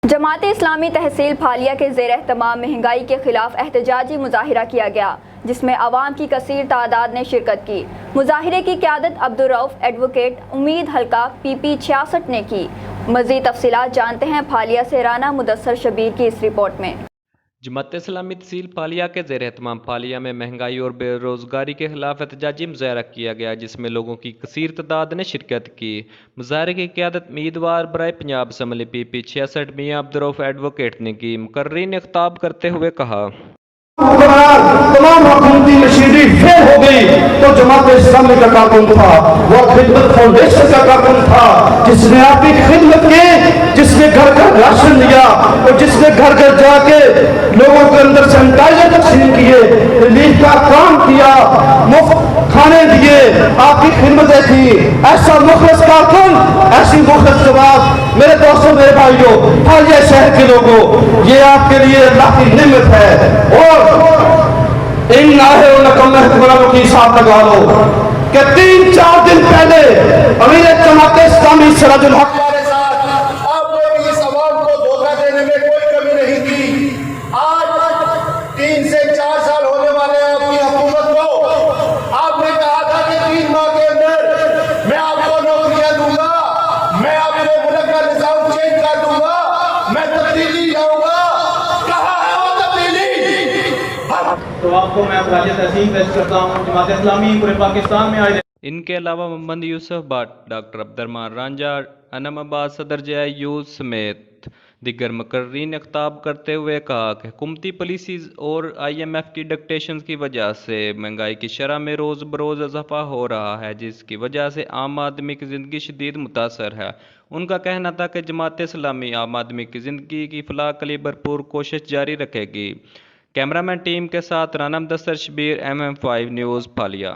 جماعت اسلامی تحصیل پھالیہ کے زیراہتمام مہنگائی کے خلاف احتجاجی مظاہرہ کیا گیا، جس میں عوام کی کثیر تعداد نے شرکت کی۔ مظاہرے کی قیادت عبدالرؤف ایڈوکیٹ امید حلقہ پی 66 نے کی۔ مزید تفصیلات جانتے ہیں پھالیہ سے رانا مدثر شبیر کی اس رپورٹ میں۔ جماعت اسلامی تحصیل پھالیہ کے زیراہتمام پھالیہ میں مہنگائی اور بے روزگاری کے خلاف احتجاجی مظاہرہ کیا گیا، جس میں لوگوں کی کثیر تعداد نے شرکت کی۔ مظاہرے کی قیادت امیدوار برائے پنجاب اسمبلی پی 66 میاں عبدالرؤف ایڈوکیٹ نے کی۔ مقررین نے خطاب کرتے ہوئے کہا، تمام حکومتی مشینری فیل ہو گئی تو جماعت اسلامی کا کارکن تھا، وہ خدمت فاؤنڈیشن کا کارکن تھا، جس نے آپ کی خدمت کی، جس نے گھر گھر راشن دیا اور جس نے گھر گھر جا کے لوگوں کے اندر سینیٹائزر تقسیم کیے، ریلیف کا کام کیا، مفت کھانے دیے، آپ کی خدمتیں تھی۔ ایسا مخلص کارکن، ایسی مخلص جواب، میرے دوستوں میرے بھائیوں، پھالیہ شہر کے لوگوں، یہ آپ کے لیے اللہ کی نعمت ہے۔ اور ان آئے انکم محتملوں کی ساتھ لگا لو کہ 3-4 دن پہلے امیر جماعت اسلامی سراج الحق کے ساتھ آپ نے اس عوام کو دھوکہ دینے میں کوئی کمی نہیں کی۔ آج 3 سے 4 سال ہونے والے آپ کی حکومت کو آپ نے کہا تھا کہ 3 ماہ کے اندر میں آپ کو نوکریاں دوں گا، میں اپنے ملک کا نظام چینج کر دوں گا، میں تبدیلی لاؤں گا۔ کہاں ہے وہ تبدیلی؟ تو آپ کو میں خراج تحسین پیش کرتا ہوں۔ جماعت اسلامی پورے پاکستان میں آئے۔ ان کے علاوہ محمد یوسف بٹ، ڈاکٹر عبدالرحمان رانجھا، انم عباس، صدر جے آئی یو سمیت دیگر مقررین نے خطاب کرتے ہوئے کہا کہ حکومتی پالیسیز اور IMF کی ڈکٹیشنز کی وجہ سے مہنگائی کی شرح میں روز بروز اضافہ ہو رہا ہے، جس کی وجہ سے عام آدمی کی زندگی شدید متاثر ہے۔ ان کا کہنا تھا کہ جماعت اسلامی عام آدمی کی زندگی کی فلاح کے لیے بھرپور کوشش جاری رکھے گی۔ کیمرہ مین ٹیم کے ساتھ رانا مدثر شبیر، MM5 نیوز، پھالیہ۔